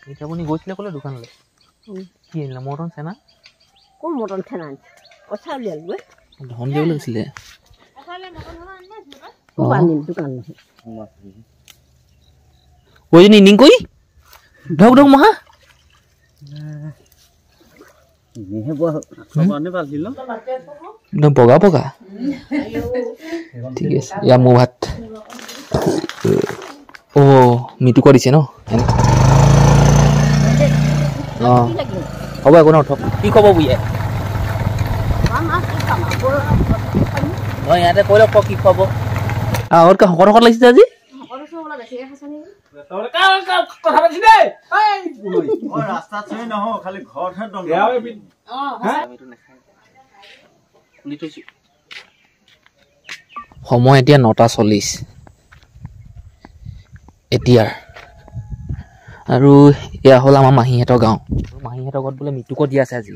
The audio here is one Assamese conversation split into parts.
এতিয়া আপুনি গৈছিলে ক'লে দোকানলৈ কি আনিলে মটন চেনা কোন মটন চেনা কথা উলিয়ালো ধন দিব লাগিছিলে ওই নিং কই ঢক ঢক মহা ইনেহে বনে পালছিল একদম বগা বগা ঠিক আছে ইয়া মো ভাত ও মিটু কৰিছে ন হ'ব একো নথক কি খবৰ বুঢ়ীয়ে মই ইয়াতে কৈ লওক কি খবৰ আগতকৈ শকত শকত লাগিছে আজি সময় এতিয়া 9:40 এতিয়াৰ আৰু এয়া হ'ল আমাৰ মাহীহঁতৰ গাঁও মাহীহঁতৰ ঘৰত বোলে মিটুক দি আছে আজি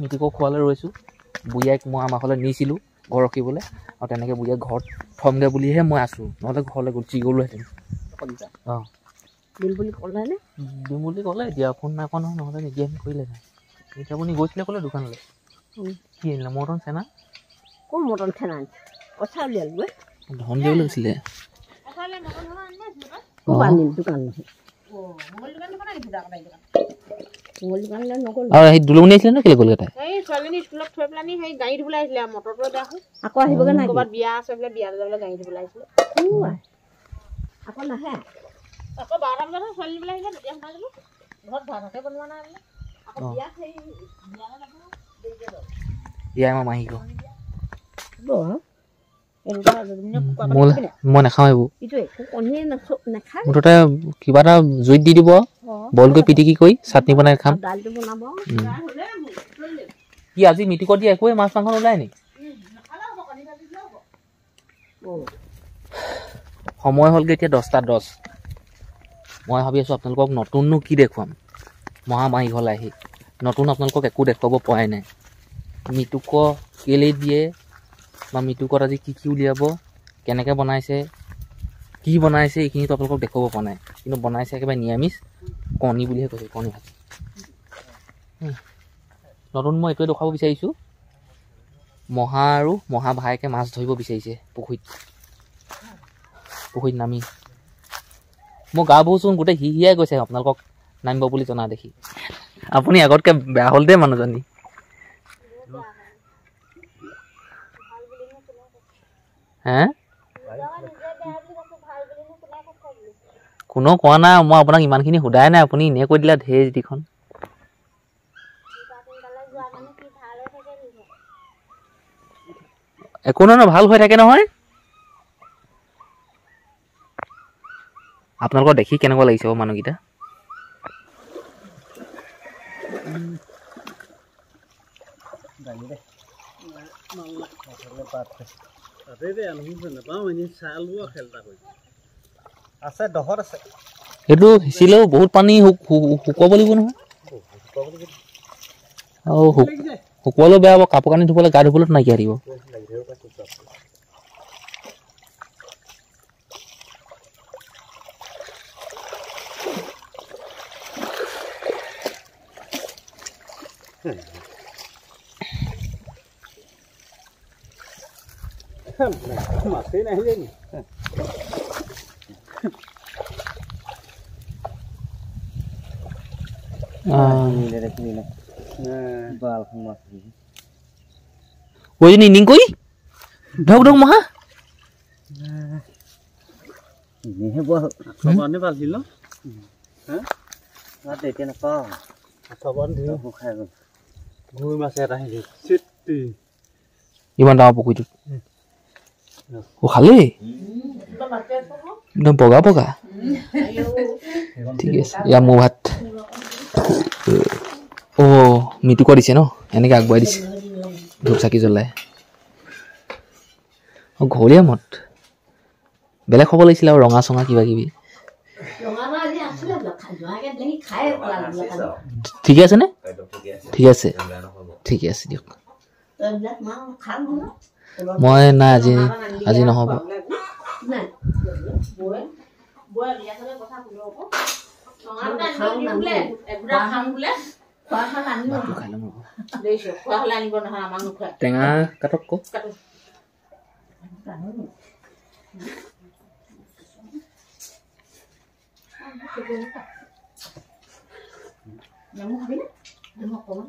মিটুকক খোৱালৈ ৰৈছোঁ বুঢ়ীয়াক মই আমাৰ ঘৰলৈ নিছিলোঁ ঘৰ ৰখিবলৈ আৰু তেনেকৈ বুঢ়ীয়াক ঘৰত থমগৈ বুলিহে মই আছোঁ নহ'লে ঘৰলৈ গুচি গ'লোহেঁতেন অঁ দিম বুলি ক'লেনে দিম বুলি ক'লে এতিয়া ফোন নাই কোৱা নহয় নহ'লে নিদিয়ে আমি কৰিলে নাই এতিয়া আপুনি গৈছিলে ক'লে দোকানলৈ কি আনিলে মটন চেনা কোন মটন চেনা কথা উলিয়ালো ধন দিব লাগিছিলে আৰু সেই দুলুমনি আছিলে ন কেলে গ'লগৈ তাই ছোৱালীজনী স্কুলত থৈ পেলাই সেই গাড়ী ধুবলৈ আহিছিলে মটৰটো এতিয়া আকৌ আহিবগৈ নাই ক'ৰবাত বিয়া আছে বোলে বিয়া যাবলৈ গাড়ী ধুবলৈ আহিছিলে আকৌ নাহে আকৌ 12টা বজাত ছোৱালীজনী আহিলে তেতিয়া সোমাই গ'লো ঘৰত ভাতকে বনোৱা নাই বোলে আকৌ বিয়া সেই বিয়ালৈ যাব দেৰিকৈ যাব বিয়া আমাৰ মাহী ঘৰ মই নাখাওঁ এইবোৰ মুঠতে কিবা এটা জুইত দি দিব বইল কৰি পিটিকি কৰি চাটনি বনাই খাম কি আজি মিটিকত দিয়ে একোৱে মাছ মাংস নোলায় নি সময় হ'লগৈ এতিয়া 10:10 মই ভাবি আছোঁ আপোনালোকক নতুননো কি দেখুৱাম মহামাহী ঘৰলৈ আহি নতুন আপোনালোকক একো দেখুৱাব পৰাই নাই মিটুক কেলেই দিয়ে বা মিটুকত আজি কি উলিয়াব কেনেকৈ বনাইছে কি বনাইছে এইখিনিতো আপোনালোকক দেখুৱাব পৰা নাই কিন্তু বনাইছে একেবাৰে নিৰামিষ কণী বুলিহে কৈছে কণী ভাত নতুন মই এইটোৱে দেখুৱাব বিচাৰিছোঁ মহা আৰু মহা ভায়েকে মাছ ধৰিব বিচাৰিছে পুখুৰীত নামি মোৰ গা বহুচোন গোটেই হিহিয়াই গৈছে আপোনালোকক নামিব বুলি জনা দেখি আপুনি আগতকৈ বেয়া হ'ল দেই মানুহজনী হে কোনো কোৱা নাই মই আপোনাক ইমানখিনি সোধাই নাই আপুনি এনেই কৈ দিলে ঢেৰ যিখন একো নহয় ভাল হৈ থাকে নহয় আপোনালোকৰ দেখি কেনেকুৱা লাগিছে মানুহকেইটা সেইটো সিঁচিলেও বহুত পানী শুকুৱাব লাগিব নহয় আৰু শুকুৱালেও বেয়া হ'ব কাপোৰ কানি ধুবলৈ গা ধুবলৈ নাইকিয়া দিব মাছেই নাহিলে নি ওই নিং কই ঢক ঢক মহা ইনেহে বনে পালছিল এতিয়া নাপাওঁ খাই গ'ল গৈ মাছ এটা আহিলে ইমান ডাঙৰ পুখুৰীটোত খালি একদম বগা বগা ঠিক আছে ইয়া মো ভাত ও মিটু কৰিছে ন এনেকৈ আগবঢ়াই দিছে ধূপ চাকি জ্বলাই ঘৰীয়া মত বেলেগ খাব লাগিছিলে আৰু ৰঙা চঙা কিবা কিবি ঠিকে আছে নে ঠিকে আছে দিয়ক মই নাই আজি নহ'ব বুয়া বিয়া চলে কথা শুনো আকৌ টঙাটা আনিব বোলে এগুড়া খাম বোলে খোৱা খালে আনিব খাই লম দেইছো খোৱা হলে আনিব নহয় আমাক নোখোৱা টেঙা কাটক কো কাটো নেমু খাবি না নেমু অকণমান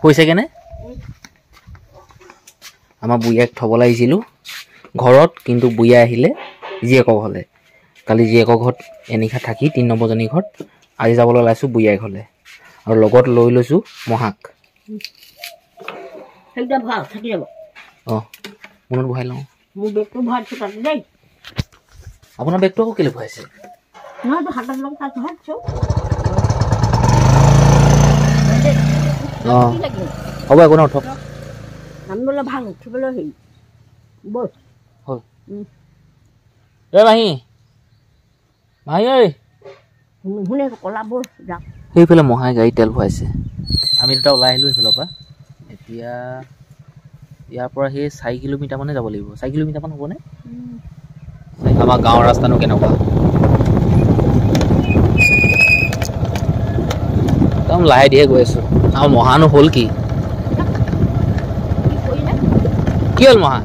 হৈছে কেনে আমাৰ বুঢ়ীয়াক থ'ব লাগিছিলোঁ ঘৰত কিন্তু বুঢ়ীয়া আহিলে জীয়েকৰ ঘৰলে কালি জীয়েকৰ ঘৰত এনিশা থাকি 3 নম্বৰজনী ঘৰত আজি যাবলৈ ওলাইছোঁ বুঢ়ীয়াৰ ঘৰলে আৰু লগত লৈ লৈছোঁ মহাক সেইটা ভাল থাকি যাব অঁ মনত বহাই লওঁ মোৰ বেগটো ভৰাইছোঁ তাতে দেই আপোনাৰ বেগটো আকৌ কেলৈ ভৰাইছে নহয় হাতত লগ তাত ভৰাইছোঁ অঁ হ'ব একো নাই উঠক নামিবলৈ ভাল উঠিবলৈ হেৰি বল হ'ল এ মাহী মাহী ঐ শুনে ক'লা বল যাওক সেইফালে মহাই গাড়ী তেল ভৰাইছে আমি দুটা ওলাই আহিলোঁ সেইফালৰ পৰা এতিয়া ইয়াৰ পৰা সেই 4 কিলোমিটাৰমানে যাব লাগিব 4 কিলোমিটাৰমান হ'বনে আমাৰ গাঁৱৰ ৰাস্তানো কেনেকুৱা একদম লাহে ধীৰে গৈ আছোঁ আৰু মহানো হ'ল কি হ'ল মহা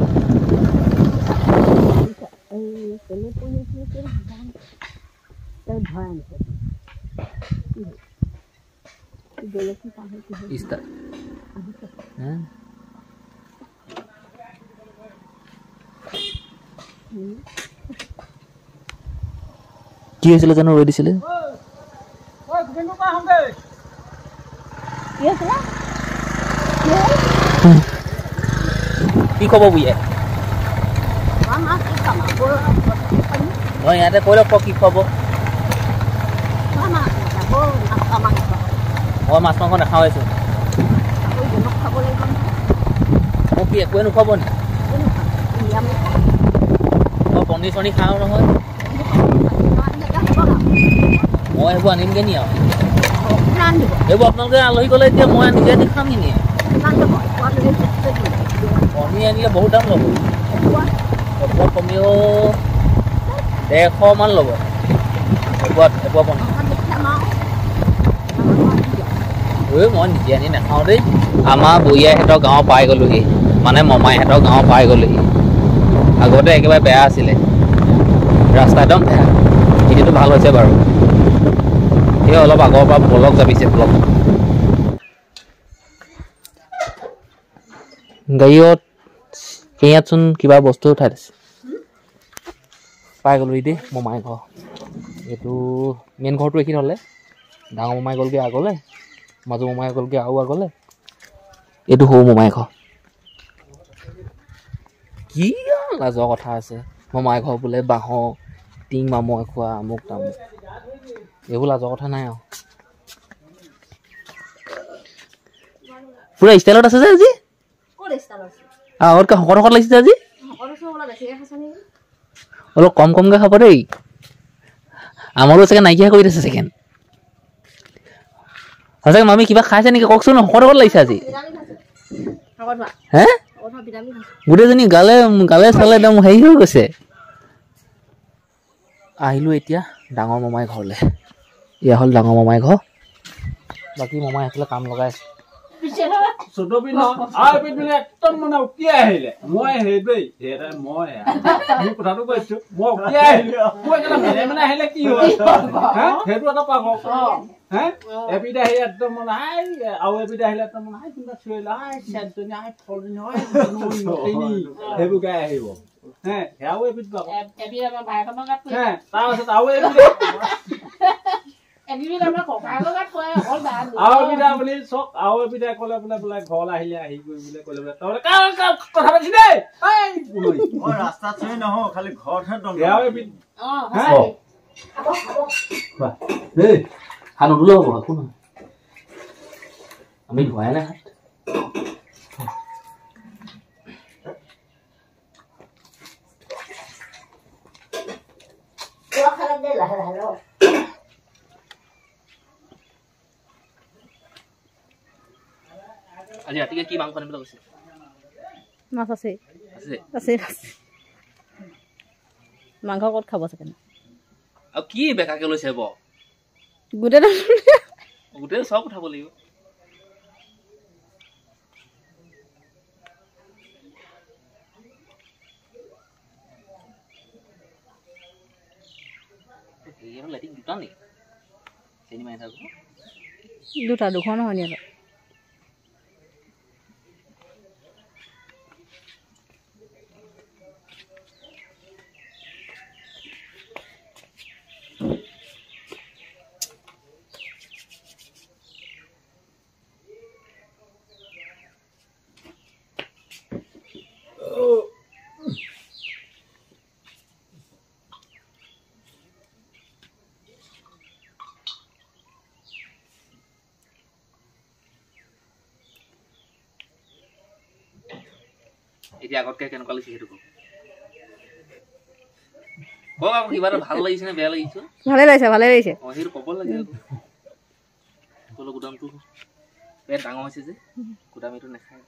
কি হৈছিলে জানো ৰৈ দিছিলে কি খবৰ বুঢ়ীয়ে মই ইয়াতে কৈ লওক কি খবৰ মই মাছ মাংস নাখাওঁচোন মোক কি একোৱে নোখোৱাব নি মই পনীৰ চনীৰ খাওঁ নহয় মই সেইবোৰ আনিমগৈ নি আৰু এইবোৰ আপোনালোকে আলহী গ'লে এতিয়া মই নিজে আনি খাম নি পনীৰ আনিলে বহুত দাম ল'ব এপোৱা কমেও 150 মান ল'ব এপোৱা পনীৰ মই নিজে আনি নাখাওঁ দেই আমাৰ বুঢ়ীয়াহঁতৰ গাঁও পাই গ'লোহি মানে মমাইহঁতৰ গাঁও পাই গ'লোহি আগতে একেবাৰে বেয়া আছিলে ৰাস্তা একদম বেয়া এতিয়াতো ভাল হৈছে বাৰু সেই অলপ আগৰ পৰা ব্লক যাবিছে ব্লক গাড়ীত ইয়াতচোন কিবা বস্তু উঠাই দিছে পাই গ'লোহি দেই মমাই ঘৰ এইটো মেইন ঘৰটো এইখিনি হ'লে ডাঙৰ মমাই গ'লগৈ আগলৈ মাজু মমাই গ'লগৈ আৰু আগলৈ এইটো সৰু মমাই ঘৰ কি লাজৰ কথা আছে মমাই ঘৰ বোলে বাঁহৰ টিং মামই খোৱা আমুক তামুক এইবোৰ লাজৰ কথা নাই আৰু পুৰা ষ্টাইলত আছে যে আজি আগতকৈ শকত লাগিছে আজি অলপ কমকৈ খাব দেই আমাৰো চাগে নাইকিয়া কৰি দিছে ছেকেণ্ড সঁচাকৈ মামী কিবা খাইছে নেকি কওকচোন শকত লাগিছে আজি হে গোটেইজনী গালে চালে একদম হেৰি হৈ গৈছে আহিলোঁ এতিয়া ডাঙৰ মমাই ঘৰলৈ এয়া হ'ল ডাঙৰ মমাই ঘৰ বাকী মমাই সেইফালে কাম লগাই আছে একদম মানে উকিয়াই আহিলে মই সেইটোৱেই মই কথাটো কৈছো মই উকিয়াই আহিলো মই মানে আহিলে কি হয় সেইটো এটা পাব হে এপিটা আহি একদম মানে আৰু এপিটা আহিলে একদম মানে কোনোবা চিঞৰিলে ফলজনী হয় সেইবোৰ গাই আহিব হে সেয়াও এপিট পাব তাৰপাছত আৰু ঘৰলৈ আহিলে আহি গৈ বোলে ক'লে কথা পাতিছি দেই ৰাস্তাত চৈ নহয় খালি ঘৰতহে হাত নুধুলে হ'ব একো নহয় আমি ধোৱাই নাই হাত আজি ৰাতিকে কি মাংস আনিবলৈ কৈছে? মাছ আছে আছে আছে মাংস ক'ত খাব চাগে আৰু কি বেকাকে লৈছে ব গোটেই চব উঠাব লাগিব লাইটিং দুটা নেকি চেনি মাৰি থাকো দুটা দুখন নহয় নি অলপ এতিয়া আগতকে কেনেকুৱা লাগিছে সেইটো কওক আকৌ কিবা এটা ভাল লাগিছে নে বেয়া লাগিছে ভালে লাগিছে অঁ সেইটো ক'ব লাগে গুদামটো পেট ডাঙৰ হৈছে যে গুদামিটো নাখায়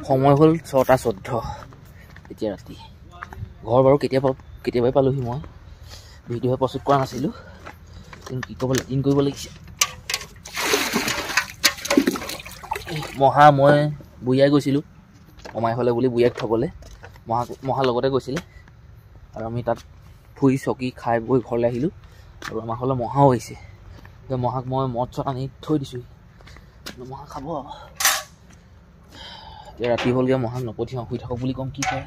সময় হ'ল 6:14 এতিয়া ৰাতি ঘৰ বাৰু কেতিয়াবাই পালোহি মই ভিডিঅ' প্ৰস্তুত কৰা নাছিলোঁ কিন্তু কি ক'ব লেটিন কৰিব লাগিছে মহা মই বুঢ়িয়াই গৈছিলোঁ মমাই হ'লে বুলি বুঢ়িয়াক থ'বলৈ মহা লগতে গৈছিলে আৰু আমি তাত ফুৰি চকি খাই বৈ ঘৰলৈ আহিলোঁ আৰু আমাৰ হ'লে মহাও আহিছে মহাক মই মদ চদ আনি থৈ দিছোঁ মহা খাব এতিয়া ৰাতি হ'লগৈ মহাক নপঠিয়াওঁ শুই থাকক বুলি ক'ম কি কয়